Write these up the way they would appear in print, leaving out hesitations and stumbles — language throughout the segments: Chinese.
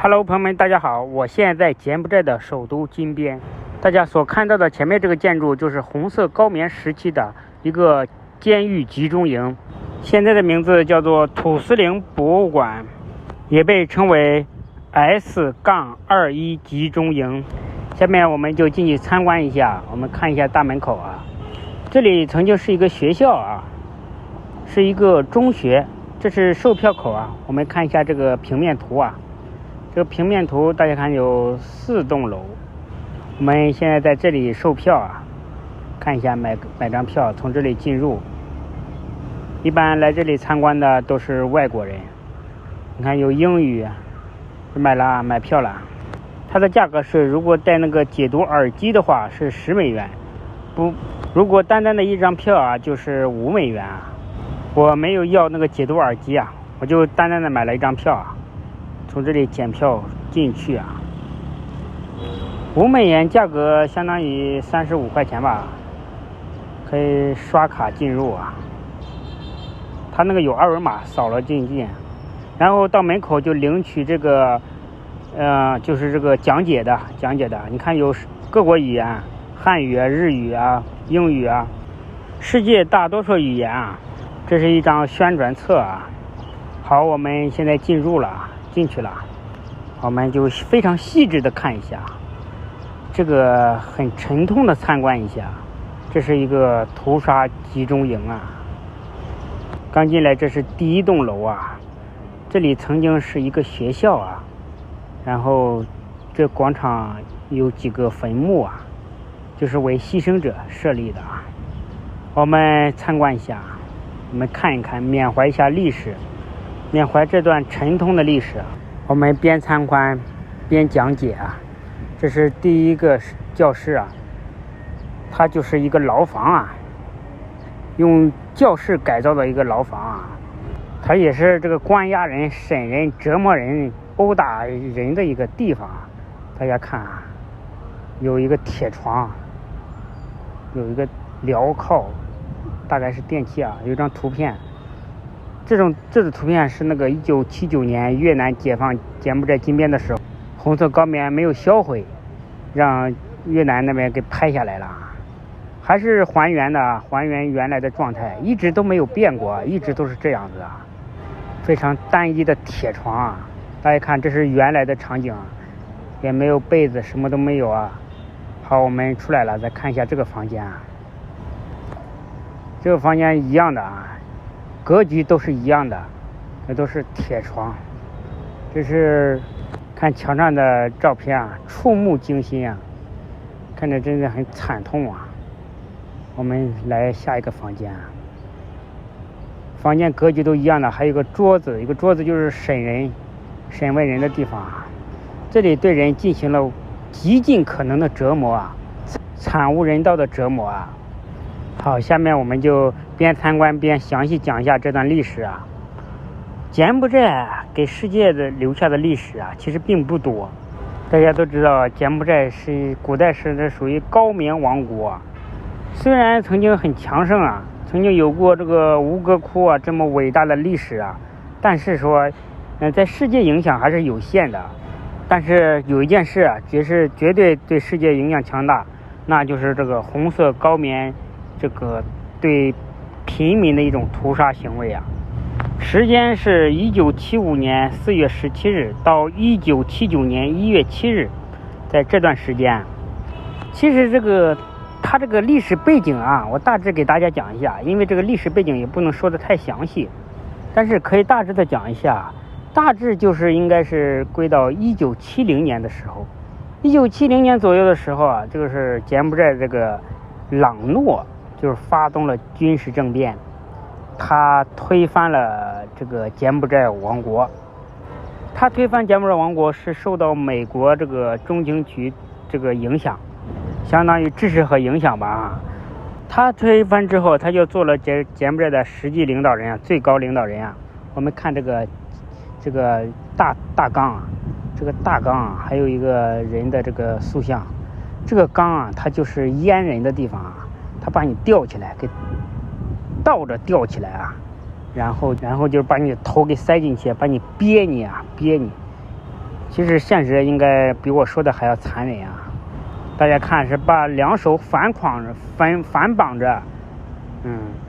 Hello， 朋友们，大家好！我现在在柬埔寨的首都金边。大家所看到的前面这个建筑就是红色高棉时期的一个监狱集中营，现在的名字叫做土司令博物馆，也被称为 S-21 集中营。下面我们就进去参观一下，我们看一下大门口啊。这里曾经是一个学校啊，是一个中学，这是售票口啊。我们看一下这个平面图啊。这个平面图大家看有4栋楼，我们现在在这里售票啊，看一下买张票从这里进入。一般来这里参观的都是外国人，你看有英语，买票了。它的价格是如果带那个解读耳机的话是10美元，如果单单的一张票啊就是5美元啊。我没有要那个解读耳机啊，我就单单的买了一张票啊。从这里检票进去啊，5美元价格相当于35块钱吧，可以刷卡进入啊。他那个有2维码，扫了进，然后到门口就领取这个，就是这个讲解的。你看有各国语言，汉语啊、日语啊、英语啊，世界大多数语言啊。这是一张宣传册啊。好，我们现在进去了，我们就非常细致的看一下，这个很沉痛的参观一下。这是一个屠杀集中营啊。刚进来，这是第1栋楼啊，这里曾经是一个学校啊，然后这广场有几个坟墓啊，就是为牺牲者设立的啊。我们参观一下，我们看一看，缅怀一下历史，缅怀这段沉痛的历史。我们边参观边讲解啊。这是第1个教室啊，它就是一个牢房啊，用教室改造的一个牢房啊。它也是这个关押人、审人、折磨人、殴打人的一个地方啊。大家看啊，有一个铁床，有一个镣铐，大概是电器啊，有一张图片。这种图片是那个1979年越南解放柬埔寨金边的时候，红色高棉没有销毁，让越南那边给拍下来了，还是还原原来的状态，一直都没有变过，一直都是这样子啊。非常单一的铁床啊，大家看这是原来的场景，也没有被子，什么都没有啊。好，我们出来了，再看一下这个房间啊。这个房间一样的啊，格局都是一样的，这都是铁床。这是看墙上的照片啊，触目惊心啊，看着真的很惨痛啊。我们来下一个房间啊，房间格局都一样的，还有一个桌子，就是审问人的地方啊。这里对人进行了极尽可能的折磨啊，惨无人道的折磨啊。好，下面我们就边参观边详细讲一下这段历史啊。柬埔寨给世界的留下的历史啊，其实并不多。大家都知道，柬埔寨是古代是属于高棉王国，虽然曾经很强盛啊，曾经有过这个吴哥窟啊这么伟大的历史啊，但是说，在世界影响还是有限的。但是有一件事啊，绝对对世界影响强大，那就是这个红色高棉这个对平民的一种屠杀行为啊。时间是1975年4月17日到1979年1月7日，在这段时间，其实它这个历史背景啊，我大致给大家讲一下，因为这个历史背景也不能说的太详细，但是可以大致的讲一下。大致就是应该是归到1970年的时候，1970年左右的时候啊，这个是柬埔寨这个朗诺就是发动了军事政变，他推翻了这个柬埔寨王国。他推翻柬埔寨王国是受到美国这个中情局这个影响，相当于支持和影响吧。他推翻之后，他就做了柬埔寨的实际领导人啊，最高领导人啊。我们看这个大纲啊，这个大纲啊，还有一个人的这个塑像。这个缸啊，它就是阉人的地方啊，它把你吊起来，给倒着吊起来啊，然后就是把你的头给塞进去，把你憋你，其实现实应该比我说的还要残忍啊！大家看，是把两手反绑着，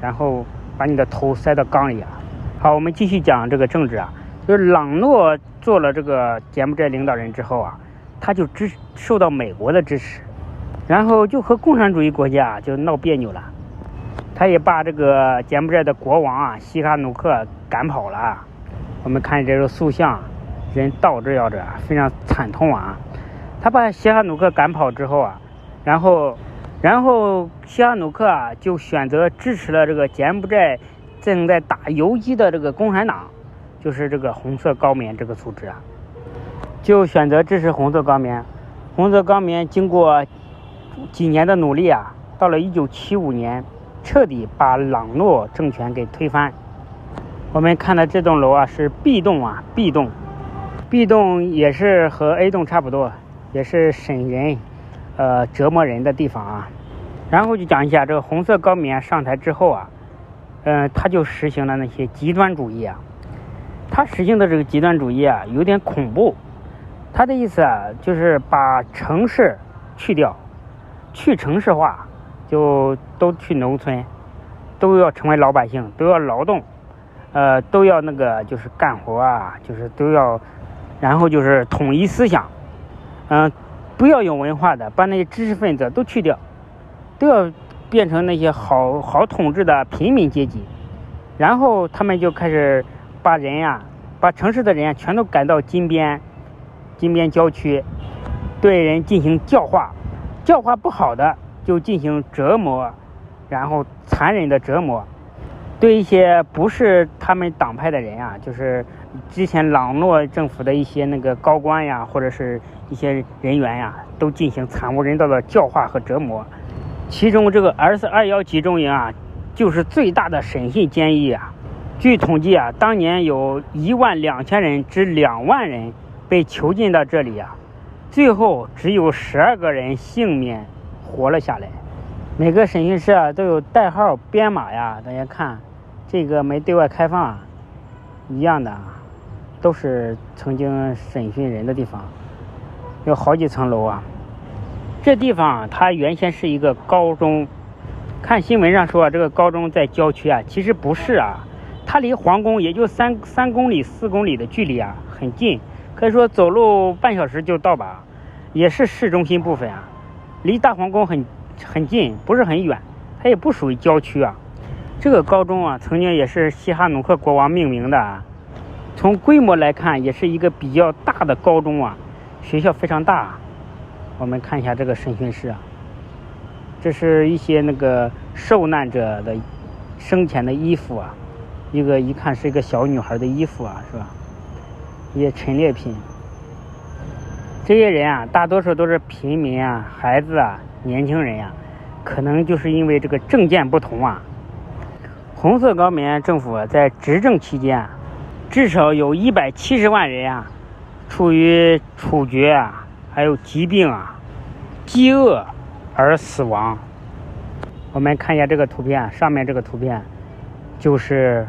然后把你的头塞到缸里啊。好，我们继续讲这个政治啊，就是朗诺做了这个柬埔寨领导人之后啊，他就受到美国的支持，然后就和共产主义国家就闹别扭了。他也把这个柬埔寨的国王啊西哈努克赶跑了。我们看这个塑像，人倒着摇着，非常惨痛啊。他把西哈努克赶跑之后啊，然后西哈努克啊就选择支持了这个柬埔寨正在打游击的这个共产党，就是这个红色高棉这个组织啊，就选择支持红色高棉。红色高棉经过几年的努力啊，到了1975年彻底把朗诺政权给推翻。我们看到这栋楼啊是 B 栋也是和 A 栋差不多，也是审人折磨人的地方啊。然后就讲一下这个红色高棉上台之后啊，他就实行了那些极端主义啊。他实行的这个极端主义啊有点恐怖。他的意思啊就是把城市去掉，去城市化，就都去农村，都要成为老百姓，都要劳动，都要那个就是干活啊，就是都要，然后就是统一思想，不要有文化的，把那些知识分子都去掉，都要变成那些好统治的平民阶级。然后他们就开始把城市的人啊全都赶到金边郊区，对人进行教化不好的就进行折磨，然后残忍的折磨。对一些不是他们党派的人啊，就是之前朗诺政府的一些那个高官呀，或者是一些人员呀，都进行惨无人道的教化和折磨。其中这个 S21集中营啊，就是最大的审讯监狱啊。据统计啊，当年有12000人至2万人被囚禁到这里啊，最后只有12个人幸免活了下来。每个审讯室啊都有代号编码呀，大家看这个没对外开放啊，一样的，都是曾经审讯人的地方，有好几层楼啊。这地方它原先是一个高中，看新闻上说这个高中在郊区啊，其实不是啊，它离皇宫也就3公里4公里的距离啊，很近，可以说走路半小时就到吧，也是市中心部分啊，离大皇宫很近，不是很远，它也不属于郊区啊。这个高中啊，曾经也是西哈努克国王命名的啊。从规模来看，也是一个比较大的高中啊，学校非常大。我们看一下这个审讯室啊，这是一些那个受难者的生前的衣服啊，一看是一个小女孩的衣服啊，是吧？一些陈列品。这些人啊，大多数都是平民啊、孩子啊、年轻人啊，可能就是因为这个政见不同啊。红色高棉政府在执政期间啊，至少有170万人啊，处于处决啊，还有疾病啊、饥饿而死亡。我们看一下这个图片，上面这个图片就是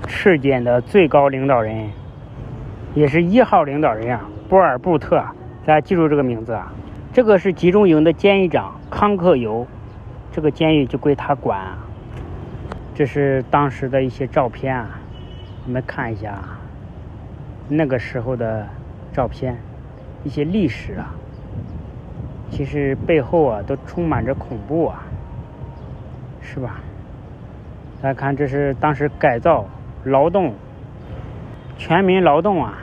赤柬的最高领导人，也是1号领导人啊，波尔布特，大家记住这个名字啊。这个是集中营的监狱长康克尤，这个监狱就归他管啊。这是当时的一些照片啊，我们看一下那个时候的照片，一些历史啊，其实背后啊都充满着恐怖啊，是吧？大家看，这是当时改造劳动，全民劳动啊，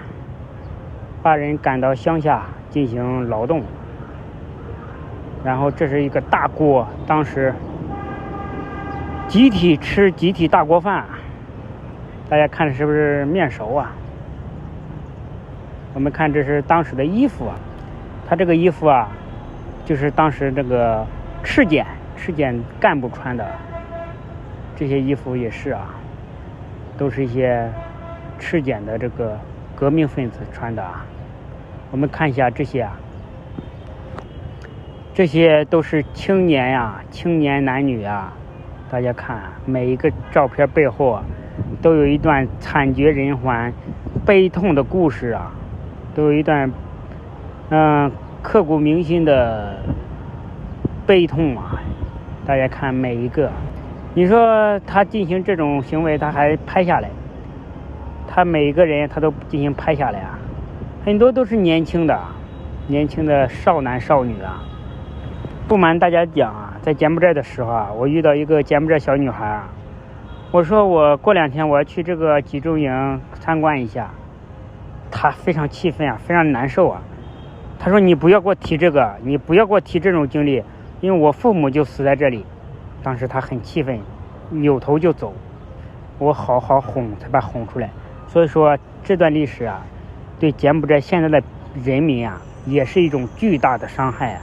把人赶到乡下进行劳动。然后这是一个大锅，当时集体吃集体大锅饭，大家看是不是面熟啊？我们看这是当时的衣服啊，他这个衣服啊，就是当时这个赤柬干部穿的，这些衣服也是啊，都是一些赤柬的这个革命分子穿的啊。我们看一下这些啊，这些都是青年呀、青年男女啊。大家看每一个照片背后啊，都有一段惨绝人寰、悲痛的故事啊。都有一段刻骨铭心的悲痛啊！大家看每一个，你说他进行这种行为，他还拍下来，他每一个人他都进行拍下来啊，很多都是年轻的少男少女啊。不瞒大家讲啊，在柬埔寨的时候啊，我遇到一个柬埔寨小女孩啊，我说我过2天我要去这个集中营参观一下，她非常气愤啊，非常难受啊。她说你不要给我提这个，你不要给我提这种经历，因为我父母就死在这里。当时她很气愤，扭头就走，我好好哄才把哄出来。所以说这段历史啊，对柬埔寨现在的人民啊，也是一种巨大的伤害啊。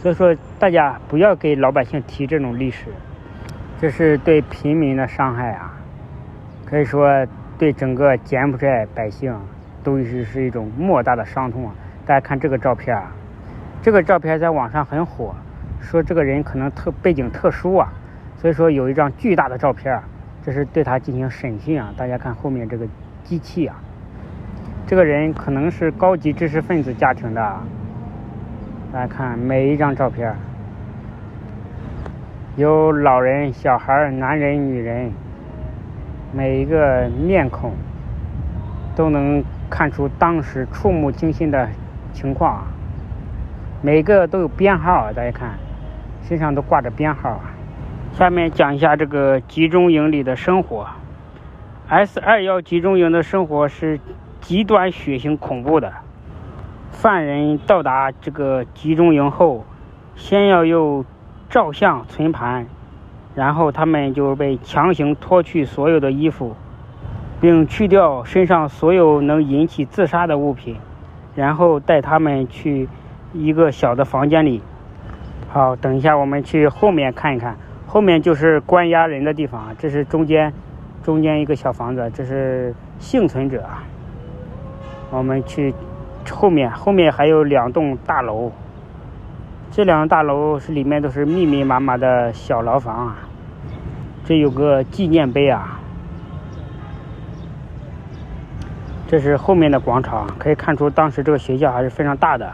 所以说大家不要给老百姓提这种历史，这是对平民的伤害啊，可以说对整个柬埔寨百姓都是一种莫大的伤痛啊。大家看这个照片啊，这个照片在网上很火，说这个人可能背景特殊啊，所以说有一张巨大的照片啊，这是对他进行审讯啊。大家看后面这个机器啊，这个人可能是高级知识分子家庭的啊。大家看每一张照片，有老人、小孩、男人、女人，每一个面孔都能看出当时触目惊心的情况，每个都有编号，大家看身上都挂着编号。下面讲一下这个集中营里的生活。S21集中营的生活是极端血腥恐怖的。犯人到达这个集中营后，先要有照相存盘，然后他们就被强行脱去所有的衣服，并去掉身上所有能引起自杀的物品，然后带他们去一个小的房间里。好，等一下我们去后面看一看，后面就是关押人的地方，这是中间一个小房子，这是幸存者。我们去后面还有2栋大楼，这2个大楼是里面都是密密麻麻的小牢房啊。这有个纪念碑啊，这是后面的广场，可以看出当时这个学校还是非常大的。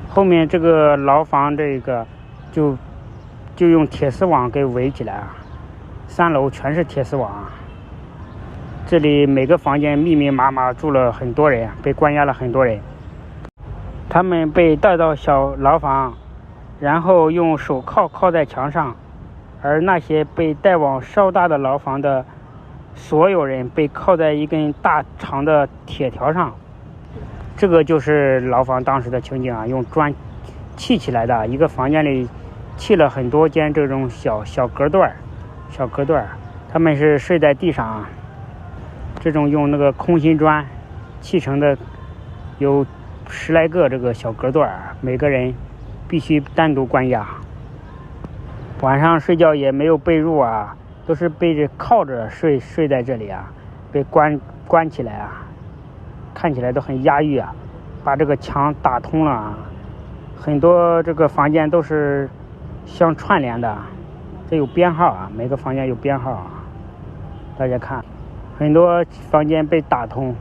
后面这个牢房这个就用铁丝网给围起来啊，3楼全是铁丝网啊。这里每个房间密密麻麻住了很多人，被关押了很多人。他们被带到小牢房，然后用手铐在墙上，而那些被带往稍大的牢房的所有人被铐在一根大长的铁条上。这个就是牢房当时的情景啊，用砖砌起来的，一个房间里砌了很多间这种小隔断，他们是睡在地上啊。这种用那个空心砖砌成的有10来个这个小隔断，每个人必须单独关押。晚上睡觉也没有被褥啊，都是背着靠着睡在这里啊，被关起来啊，看起来都很压抑啊。把这个墙打通了啊，很多这个房间都是相串联的，这有编号啊，每个房间有编号啊。大家看很多房间被打通，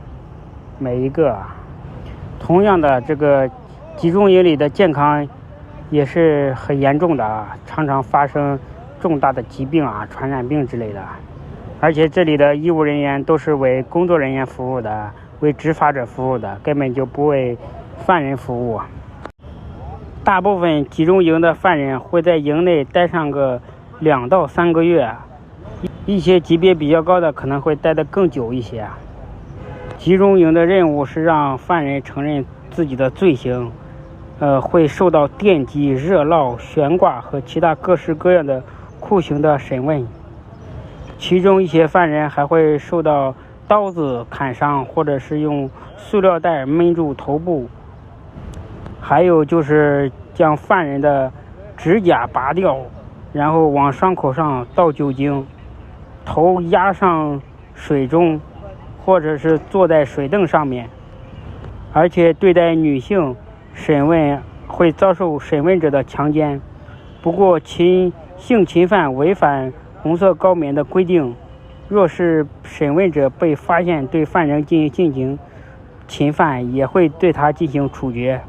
每一个。同样的，这个集中营里的健康也是很严重的啊，常常发生重大的疾病啊、传染病之类的。而且这里的医务人员都是为工作人员服务的，为执法者服务的，根本就不为犯人服务。大部分集中营的犯人会在营内待上个2到3个月，一些级别比较高的可能会待得更久一些。集中营的任务是让犯人承认自己的罪行，会受到电击、热烙、悬挂和其他各式各样的酷刑的审问。其中一些犯人还会受到刀子砍伤，或者是用塑料袋闷住头部。还有就是将犯人的指甲拔掉，然后往伤口上倒酒精，头压上水中，或者是坐在水凳上面。而且对待女性审问会遭受审问者的强奸。不过性侵犯违反红色高棉的规定，若是审问者被发现对犯人进行性侵，侵犯，也会对他进行处决。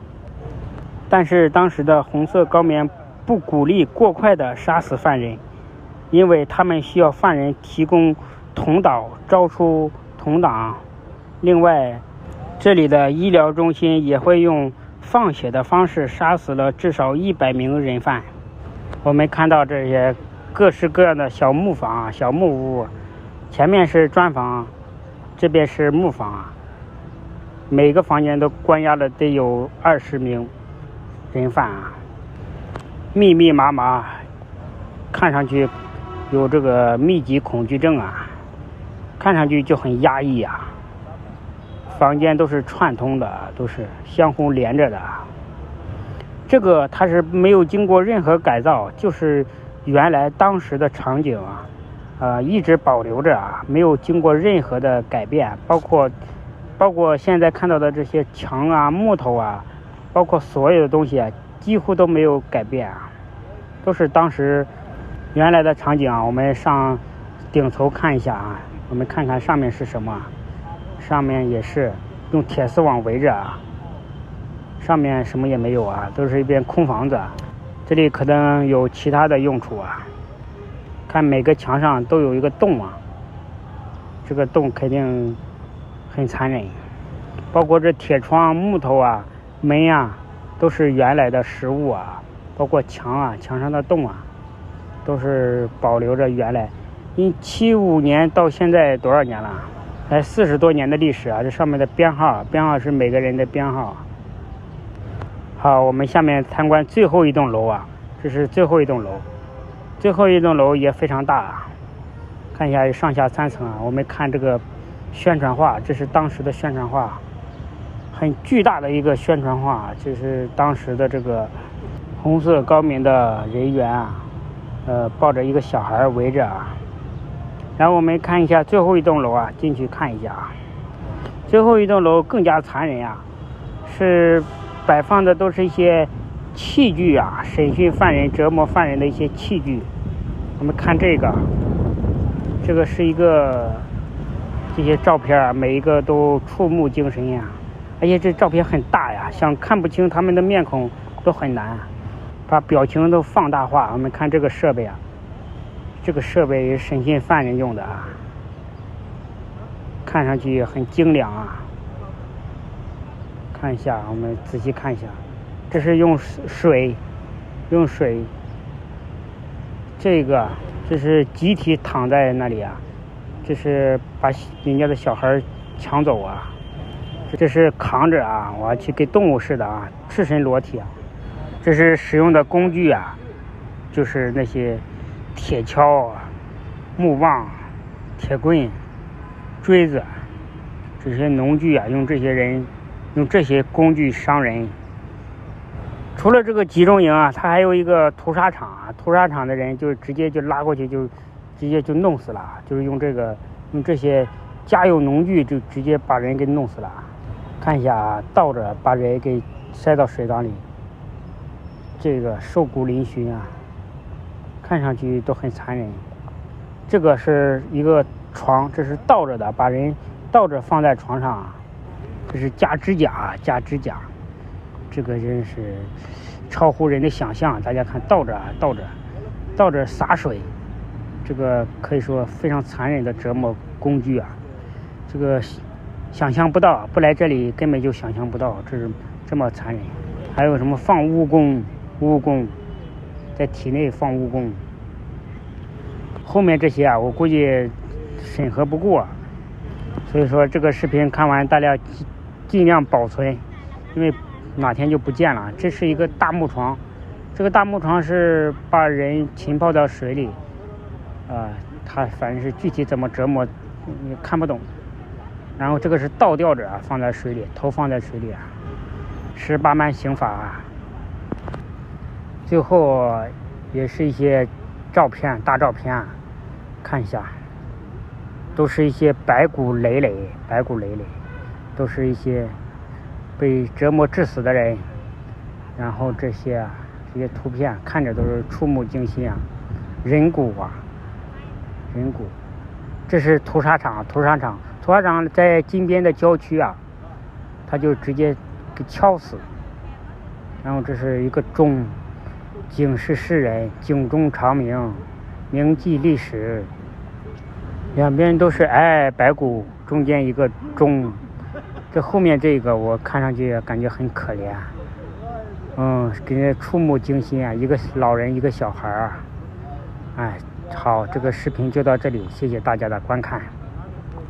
但是当时的红色高棉不鼓励过快的杀死犯人，因为他们需要犯人提供同岛，招出同党。另外，这里的医疗中心也会用放血的方式杀死了至少100名人犯。我们看到这些各式各样的小木房、小木屋，前面是砖房，这边是木房，每个房间都关押了得有20名人犯啊，密密麻麻，看上去有这个密集恐惧症啊，看上去就很压抑啊。房间都是串通的，都是相互连着的。这个它是没有经过任何改造，就是原来当时的场景啊，一直保留着啊，没有经过任何的改变，包括现在看到的这些墙啊、木头啊，包括所有的东西啊，几乎都没有改变啊，都是当时原来的场景啊。我们上顶头看一下啊，我们看看上面是什么。上面也是用铁丝网围着啊，上面什么也没有啊，都是一片空房子。这里可能有其他的用处啊，看每个墙上都有一个洞啊，这个洞肯定很残忍。包括这铁窗、木头啊、门啊，都是原来的实物啊，包括墙啊，墙上的洞啊，都是保留着原来。因75年到现在多少年了？才40多年的历史啊！这上面的编号是每个人的编号。好，我们下面参观最后一栋楼啊，这是最后一栋楼，最后一栋楼也非常大啊。看一下上下3层啊，我们看这个宣传画，这是当时的宣传画，很巨大的一个宣传画，就是当时的这个红色高棉的人员啊，抱着一个小孩围着啊。然后我们看一下最后一栋楼啊，进去看一下啊。最后一栋楼更加残忍啊，是摆放的都是一些器具啊，审讯犯人、折磨犯人的一些器具。我们看这个是一个这些照片啊，每一个都触目惊神呀，而且这照片很大呀，想看不清他们的面孔都很难，把表情都放大化。我们看这个设备啊。这个设备是审讯犯人用的啊，看上去很精良啊。看一下，我们仔细看一下，这是用水，这是集体躺在那里啊，这是把人家的小孩抢走啊，这是扛着啊，我要去给动物似的啊，赤身裸体啊。这是使用的工具啊，就是那些铁锹、木棒、铁棍、锥子，这些农具啊，用这些工具伤人。除了这个集中营啊，它还有一个屠杀场啊，屠杀场的人就直接就拉过去，就直接就弄死了，就是用这些家用农具就直接把人给弄死了。看一下啊，倒着把人给塞到水缸里，这个瘦骨嶙峋啊，看上去都很残忍。这个是一个床，这是倒着的，把人倒着放在床上啊，这是夹指甲，这个真是超乎人的想象。大家看，倒着洒水，这个可以说非常残忍的折磨工具啊，这个想象不到，不来这里根本就想象不到这是这么残忍。还有什么放蜈蚣在体内放蜈蚣，后面这些啊，我估计审核不过，所以说这个视频看完大家尽量保存，因为哪天就不见了。这是一个大木床，这个大木床是把人浸泡到水里它反正是具体怎么折磨你看不懂。然后这个是倒吊着啊，放在水里，头放在水里啊，18慢刑法啊。最后也是一些照片，大照片啊，看一下，都是一些白骨累累，都是一些被折磨致死的人。然后这些图片看着都是触目惊心啊，人骨。这是屠杀场在金边的郊区啊，他就直接给敲死。然后这是一个钟，警示世人，警钟长鸣，铭记历史。两边都是白骨，中间一个钟。这后面这个我看上去感觉很可怜，给人触目惊心啊！一个老人，一个小孩啊。好，这个视频就到这里，谢谢大家的观看。